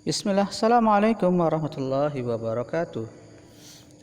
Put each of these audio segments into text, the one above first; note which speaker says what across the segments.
Speaker 1: Bismillah, Assalamualaikum warahmatullahi wabarakatuh.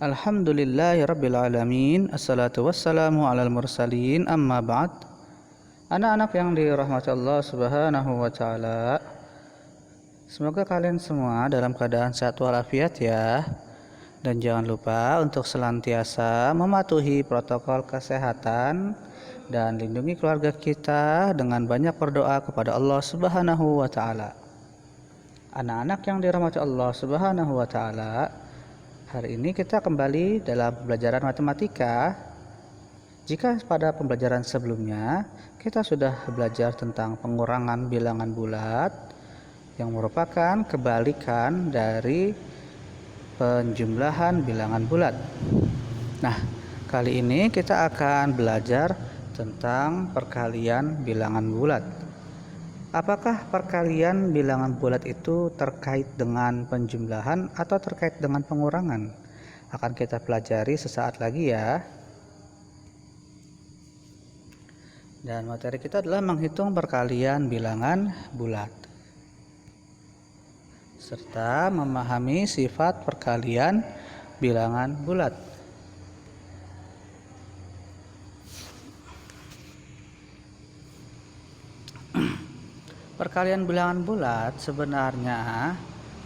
Speaker 1: Alhamdulillahirabbil alamin. Assalatu wassalamu alal mursalin. Amma ba'd. Anak-anak yang dirahmati Allah Subhanahu wa taala, semoga kalian semua dalam keadaan sehat walafiat ya. Dan jangan lupa untuk senantiasa mematuhi protokol kesehatan dan lindungi keluarga kita dengan banyak berdoa kepada Allah Subhanahu wa taala. Anak-anak yang dirahmati Allah Subhanahu wa taala, hari ini kita kembali dalam pembelajaran matematika. Jika pada pembelajaran sebelumnya kita sudah belajar tentang pengurangan bilangan bulat yang merupakan kebalikan dari penjumlahan bilangan bulat. Nah, kali ini kita akan belajar tentang perkalian bilangan bulat. Apakah perkalian bilangan bulat itu terkait dengan penjumlahan atau terkait dengan pengurangan? Akan kita pelajari sesaat lagi ya. Dan materi kita adalah menghitung perkalian bilangan bulat serta memahami sifat perkalian bilangan bulat. Perkalian bilangan bulat sebenarnya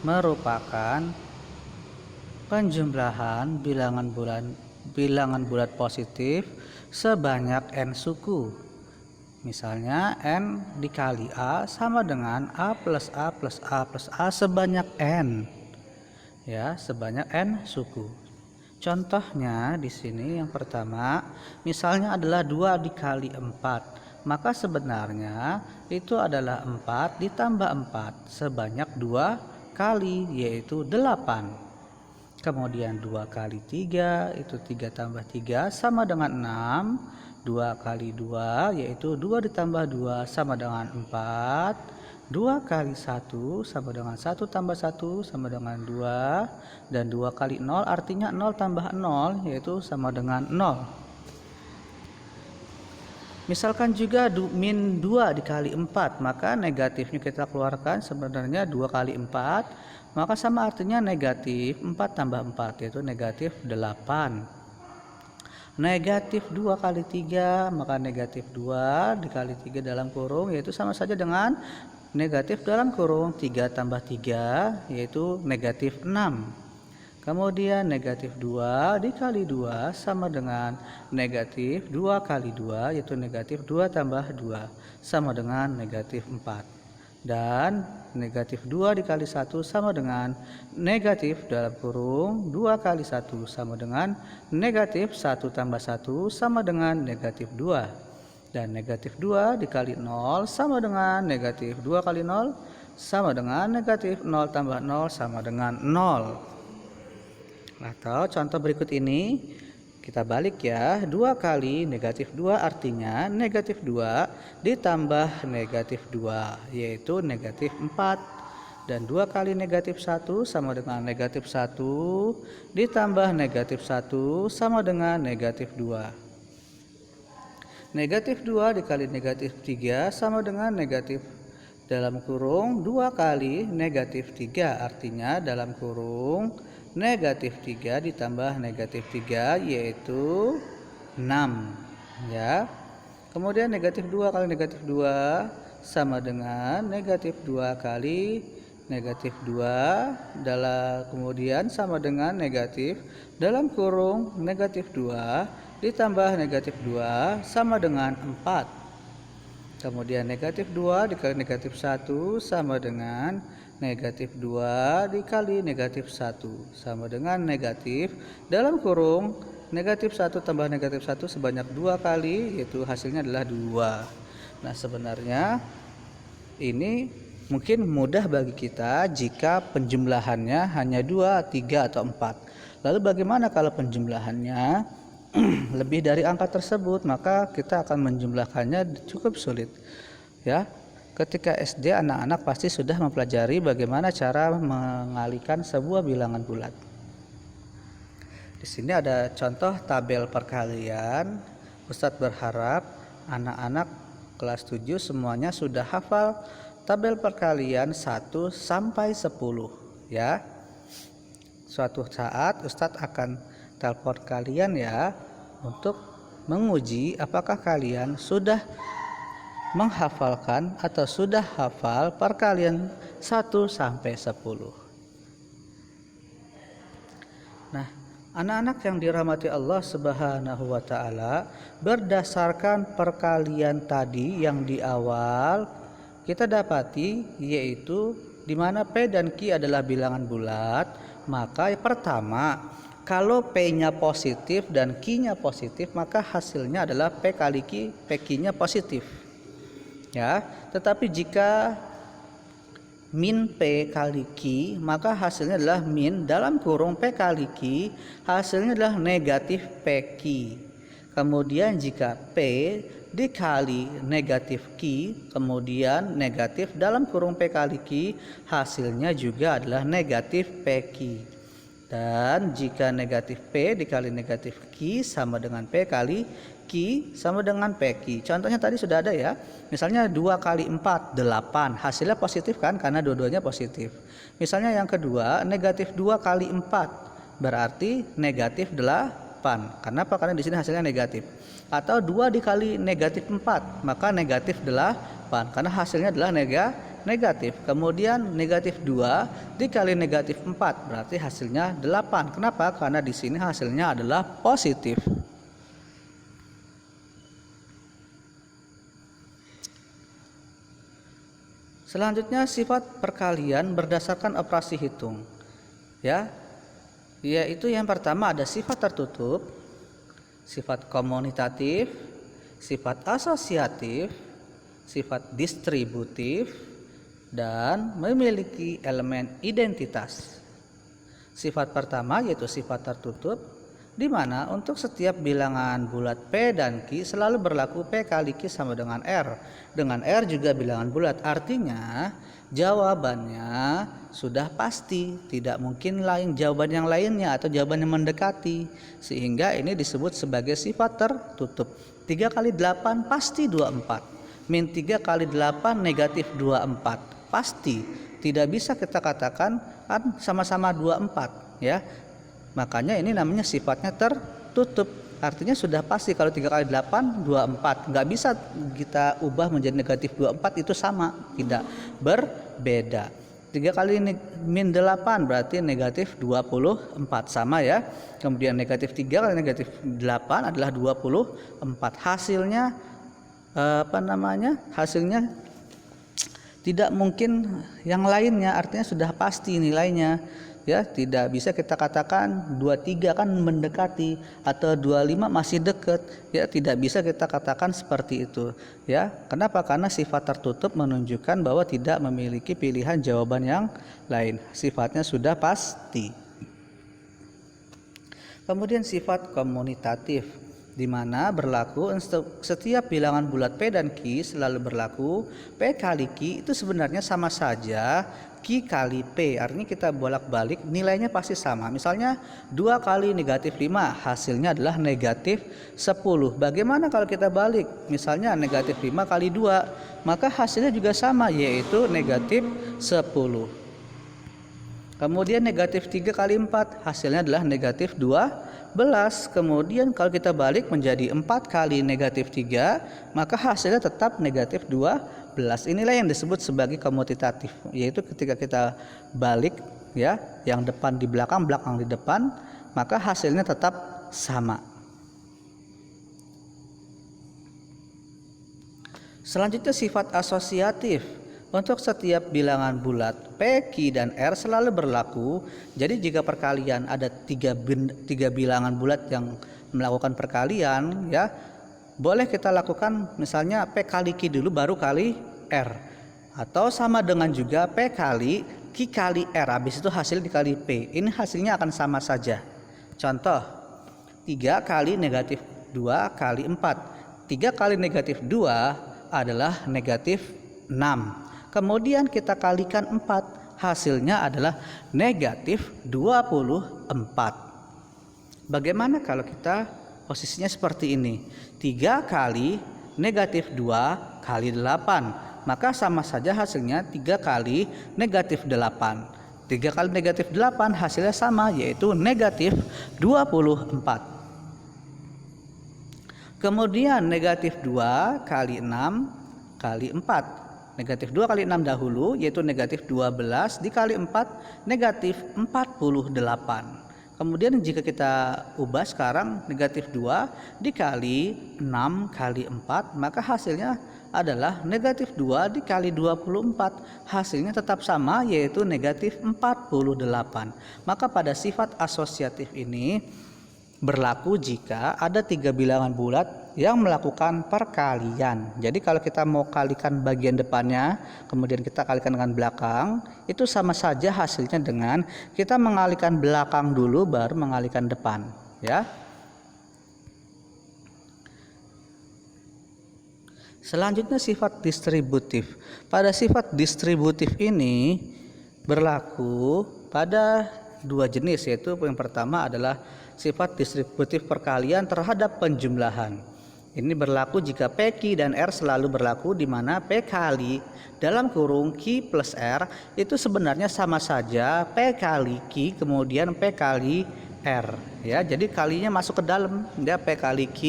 Speaker 1: merupakan penjumlahan bilangan bulat positif sebanyak n suku. Misalnya n dikali a sama dengan a plus a plus a plus a sebanyak n. Ya, sebanyak n suku. Contohnya di sini yang pertama, misalnya adalah 2 dikali 4. Maka sebenarnya itu adalah 4 ditambah 4 sebanyak 2 kali, yaitu 8. Kemudian 2 kali 3 itu 3 tambah 3 sama dengan 6. 2 kali 2 yaitu 2 ditambah 2 sama dengan 4. 2 kali 1 sama dengan 1 tambah 1 sama dengan 2. Dan 2 kali 0 artinya 0 tambah 0 yaitu sama dengan 0. Misalkan juga min 2 dikali 4, maka negatifnya kita keluarkan sebenarnya 2 kali 4, maka sama artinya negatif 4 tambah 4 yaitu negatif 8. Negatif 2 kali 3, maka negatif 2 dikali 3 dalam kurung yaitu sama saja dengan negatif dalam kurung 3 tambah 3 yaitu negatif 6. Kemudian negatif 2 dikali 2 sama dengan negatif 2 kali 2 yaitu negatif 2 tambah 2 sama dengan negatif 4. Dan negatif 2 dikali 1 sama dengan negatif dalam kurung 2 kali 1 sama dengan negatif 1 tambah 1 sama dengan negatif 2. Dan negatif 2 dikali 0 sama dengan negatif 2 kali 0 sama dengan negatif 0 tambah 0 sama dengan 0. Atau contoh berikut ini kita balik ya, 2 kali negatif 2 artinya negatif 2 ditambah negatif 2 yaitu negatif 4. Dan 2 kali negatif 1 sama dengan negatif 1 ditambah negatif 1 sama dengan negatif 2. Negatif 2 dikali negatif 3 sama dengan negatif dalam kurung 2 kali negatif 3 artinya dalam kurung negatif 3 ditambah negatif 3 yaitu 6 ya. Kemudian negatif 2 kali negatif 2 sama dengan negatif 2 kali negatif 2 kemudian sama dengan negatif dalam kurung negatif 2 ditambah negatif 2 sama dengan 4. Kemudian negatif 2 dikali negatif 1 sama dengan negatif 2 dikali negatif 1 sama dengan negatif dalam kurung negatif 1 tambah negatif 1 sebanyak 2 kali yaitu hasilnya adalah 2. Nah, sebenarnya ini mungkin mudah bagi kita jika penjumlahannya hanya 2, 3 atau 4. Lalu bagaimana kalau penjumlahannya lebih dari angka tersebut? Maka kita akan menjumlahkannya cukup sulit ya. Ketika SD anak-anak pasti sudah mempelajari bagaimana cara mengalihkan sebuah bilangan bulat. Di sini ada contoh tabel perkalian. Ustadz berharap anak-anak kelas 7 semuanya sudah hafal tabel perkalian 1 sampai 10 ya. Suatu saat Ustadz akan telepon kalian ya untuk menguji apakah kalian sudah menghafalkan atau sudah hafal perkalian 1 sampai 10. Nah, anak-anak yang dirahmati Allah Subhanahu wa taala, berdasarkan perkalian tadi yang di awal kita dapati yaitu di mana P dan Q adalah bilangan bulat, maka pertama kalau P-nya positif dan Q-nya positif, maka hasilnya adalah P kali Q, Q-nya positif. Ya, tetapi jika min P kali Q, maka hasilnya adalah min dalam kurung P kali Q, hasilnya adalah negatif PQ. Kemudian jika P dikali negatif Q, kemudian negatif dalam kurung P kali Q, hasilnya juga adalah negatif PQ. Dan jika negatif P dikali negatif Q sama dengan P kali Q sama dengan PQ. Contohnya tadi sudah ada ya. Misalnya 2 kali 4, 8. Hasilnya positif kan karena dua-duanya positif. Misalnya yang kedua, negatif 2 kali 4. Berarti negatif 8. Kenapa? Karena di sini hasilnya negatif. Atau 2 dikali negatif 4, maka negatif 8. Karena hasilnya adalah negatif. Kemudian negatif 2 dikali negatif 4, berarti hasilnya 8. Kenapa? Karena di sini hasilnya adalah positif. Selanjutnya sifat perkalian berdasarkan operasi hitung. Ya. Yaitu yang pertama ada sifat tertutup, sifat komunitatif, sifat asosiatif, sifat distributif, dan memiliki elemen identitas. Sifat pertama yaitu sifat tertutup, di mana untuk setiap bilangan bulat P dan Q selalu berlaku P kali Q sama dengan R. Dengan R juga bilangan bulat, artinya jawabannya sudah pasti, tidak mungkin lain jawaban yang lainnya atau jawaban yang mendekati, sehingga ini disebut sebagai sifat tertutup. 3 kali 8 pasti 24, min 3 kali 8 negatif 24. Pasti tidak bisa kita katakan kan sama-sama 24 ya. Makanya ini namanya sifatnya tertutup. Artinya sudah pasti kalau 3 kali 8 24. Nggak bisa kita ubah menjadi negatif 24, itu sama, tidak berbeda. 3 kali min 8 berarti negatif 24, sama ya. Kemudian negatif 3 kali negatif 8 adalah 24. Hasilnya hasilnya tidak mungkin yang lainnya, artinya sudah pasti nilainya ya. Tidak bisa kita katakan 23 kan mendekati atau 25 masih dekat ya, tidak bisa kita katakan seperti itu ya. Kenapa? Karena sifat tertutup menunjukkan bahwa tidak memiliki pilihan jawaban yang lain, sifatnya sudah pasti. Kemudian sifat komunitatif, di mana berlaku setiap bilangan bulat P dan Q selalu berlaku P kali Q itu sebenarnya sama saja Q kali P, artinya kita bolak-balik nilainya pasti sama. Misalnya 2 kali negatif 5 hasilnya adalah negatif 10. Bagaimana kalau kita balik, misalnya negatif 5 kali 2, maka hasilnya juga sama, yaitu negatif 10. Kemudian negatif 3 kali 4 hasilnya adalah negatif 12. Kemudian kalau kita balik menjadi 4 kali negatif 3, maka hasilnya tetap negatif 12. Inilah yang disebut sebagai komutatif, yaitu ketika kita balik ya, yang depan di belakang, belakang di depan, maka hasilnya tetap sama. Selanjutnya sifat asosiatif. Untuk setiap bilangan bulat P, Q, dan R selalu berlaku. Jadi jika perkalian ada tiga bilangan bulat yang melakukan perkalian ya, boleh kita lakukan misalnya P kali Q dulu baru kali R, atau sama dengan juga P kali Q kali R, habis itu hasil dikali P. Ini hasilnya akan sama saja. Contoh 3 kali negatif 2 kali 4. 3 kali negatif 2 adalah negatif 6. Kemudian kita kalikan 4, hasilnya adalah negatif 24. Bagaimana kalau kita posisinya seperti ini? 3 kali negatif 2 kali 8, maka sama saja hasilnya 3 kali negatif 8. 3 kali negatif 8 hasilnya sama, yaitu negatif 24. Kemudian negatif 2 kali 6 kali 4. Negatif 2 kali 6 dahulu, yaitu negatif 12 dikali 4, negatif 48. Kemudian jika kita ubah sekarang, negatif 2 dikali 6 kali 4, maka hasilnya adalah negatif 2 dikali 24. Hasilnya tetap sama, yaitu negatif 48. Maka pada sifat asosiatif ini berlaku jika ada 3 bilangan bulat yang melakukan perkalian. Jadi kalau kita mau kalikan bagian depannya, kemudian kita kalikan dengan belakang, itu sama saja hasilnya dengan kita mengalihkan belakang dulu baru mengalihkan depan, ya. Selanjutnya sifat distributif. Pada sifat distributif ini berlaku pada 2 jenis, yaitu yang pertama adalah sifat distributif perkalian terhadap penjumlahan. Ini berlaku jika PQ dan R selalu berlaku, di mana P kali dalam kurung Q plus R itu sebenarnya sama saja P kali Q kemudian P kali R, ya. Jadi kalinya masuk ke dalam, ya, P kali Q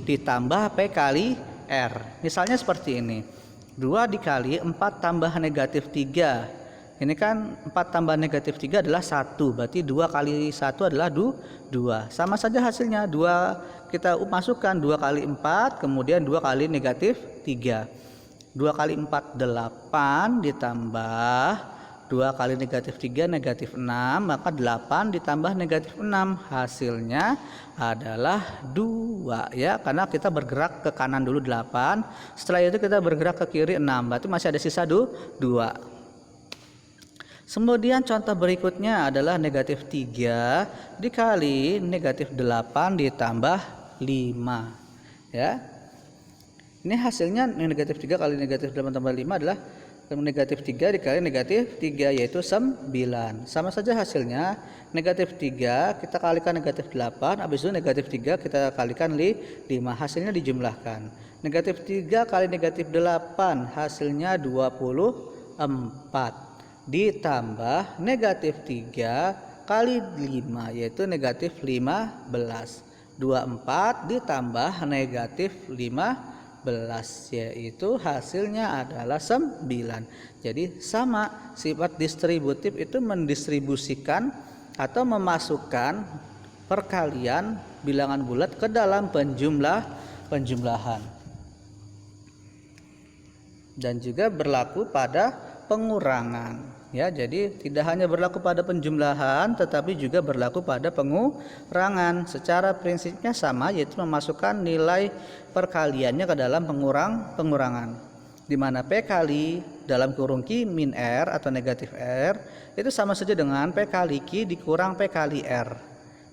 Speaker 1: ditambah P kali R. Misalnya seperti ini. 2 dikali 4 tambah negatif 3. Ini kan 4 tambah negatif 3 adalah 1. Berarti 2 kali 1 adalah 2. Sama saja hasilnya. 2 kita masukkan 2 kali 4, kemudian 2 kali negatif 3. 2 kali 4 8 ditambah 2 kali negatif 3 negatif 6, maka 8 ditambah negatif 6 hasilnya adalah 2, ya, karena kita bergerak ke kanan dulu 8, setelah itu kita bergerak ke kiri 6, berarti masih ada sisa 2. Kemudian contoh berikutnya adalah negatif 3 dikali negatif 8 ditambah 5, ya. Ini hasilnya negatif 3 kali negatif 8 tambah 5 adalah negatif 3 dikali negatif 3, yaitu 9. Sama saja hasilnya, negatif 3 kita kalikan negatif 8, habis itu negatif 3 kita kalikan 5, hasilnya dijumlahkan. Negatif 3 kali negatif 8 hasilnya 24. Ditambah negatif 3 kali 5, yaitu negatif 15. 24 ditambah negatif 15, yaitu hasilnya adalah 9. Jadi sama, sifat distributif itu mendistribusikan atau memasukkan perkalian bilangan bulat ke dalam penjumlahan. Dan juga berlaku pada pengurangan. Ya, jadi tidak hanya berlaku pada penjumlahan, tetapi juga berlaku pada pengurangan. Secara prinsipnya sama, yaitu memasukkan nilai perkaliannya ke dalam pengurangan. Di mana P kali dalam kurung Q min R atau negatif R itu sama saja dengan P kali Q dikurang P kali R.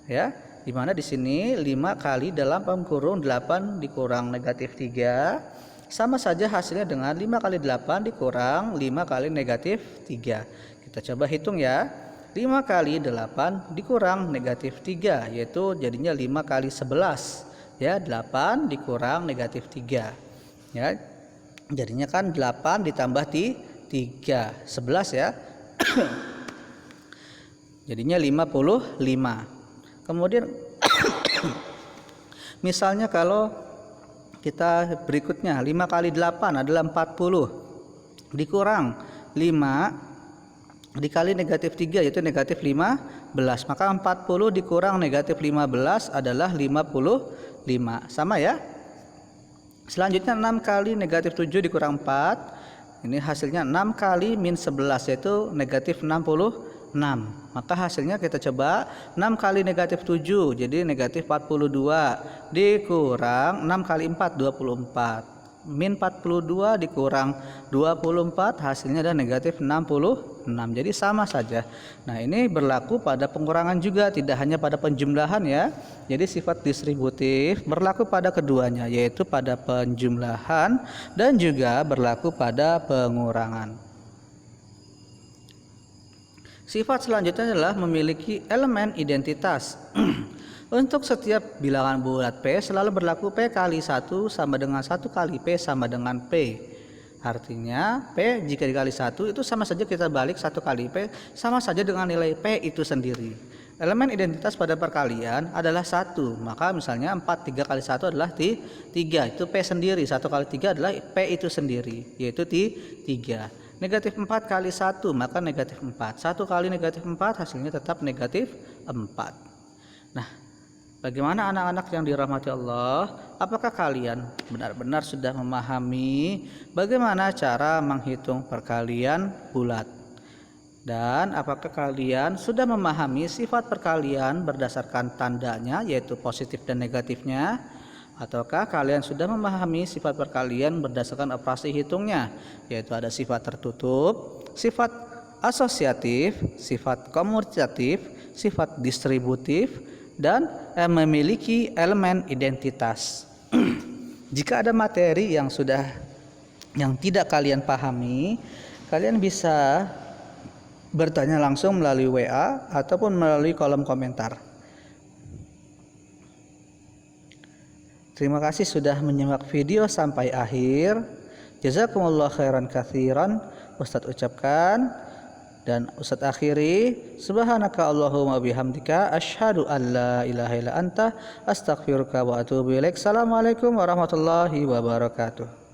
Speaker 1: Ya, di mana di sini 5 kali dalam kurung 8 dikurang negatif 3 sama saja hasilnya dengan 5 kali 8 dikurang 5 kali negatif 3. Kita coba hitung, ya. 5 kali 8 dikurang negatif 3, yaitu jadinya 5 kali 11. Ya, 8 dikurang negatif 3. Ya, jadinya kan 8 ditambah 3, 11, ya. Jadinya 55. Kemudian misalnya kalau kita berikutnya 5 kali 8 adalah 40 dikurang 5 dikali negatif 3, yaitu negatif 15, maka 40 dikurang negatif 15 adalah 55. Sama, ya. Selanjutnya 6 kali negatif 7 dikurang 4, ini hasilnya 6 kali min 11, yaitu negatif 66. Maka hasilnya kita coba 6 kali negatif 7, jadi negatif 42 dikurang 6 kali 4 24, min 42 dikurang 24, hasilnya adalah negatif 66. Jadi sama saja. Nah, ini berlaku pada pengurangan juga, tidak hanya pada penjumlahan, ya. Jadi sifat distributif berlaku pada keduanya, yaitu pada penjumlahan dan juga berlaku pada pengurangan. Sifat selanjutnya adalah memiliki elemen identitas. Untuk setiap bilangan bulat P selalu berlaku P kali 1 sama dengan 1 kali P sama dengan P. Artinya P jika dikali 1 itu sama saja kita balik 1 kali P sama saja dengan nilai P itu sendiri. Elemen identitas pada perkalian adalah 1. Maka misalnya 4 3 kali 1 adalah 3. Itu P sendiri. 1 kali 3 adalah P itu sendiri, yaitu 3. Negatif 4 kali 1 maka negatif 4. 1 kali negatif 4 hasilnya tetap negatif 4. Nah, bagaimana anak-anak yang dirahmati Allah? Apakah kalian benar-benar sudah memahami bagaimana cara menghitung perkalian bulat? Dan apakah kalian sudah memahami sifat perkalian berdasarkan tandanya, yaitu positif dan negatifnya? Ataukah kalian sudah memahami sifat perkalian berdasarkan operasi hitungnya, yaitu ada sifat tertutup, sifat asosiatif, sifat komutatif, sifat distributif, dan memiliki elemen identitas. Jika ada materi yang tidak kalian pahami, kalian bisa bertanya langsung melalui WA ataupun melalui kolom komentar. Terima kasih sudah menyimak video sampai akhir. Jazakumullah khairan katsiran. Ustadz ucapkan dan Ustadz akhiri. Subhanaka Allahumma bihamdika asyhadu an la ilaha illa anta astaghfiruka wa atubu ilaik. Assalamualaikum warahmatullahi wabarakatuh.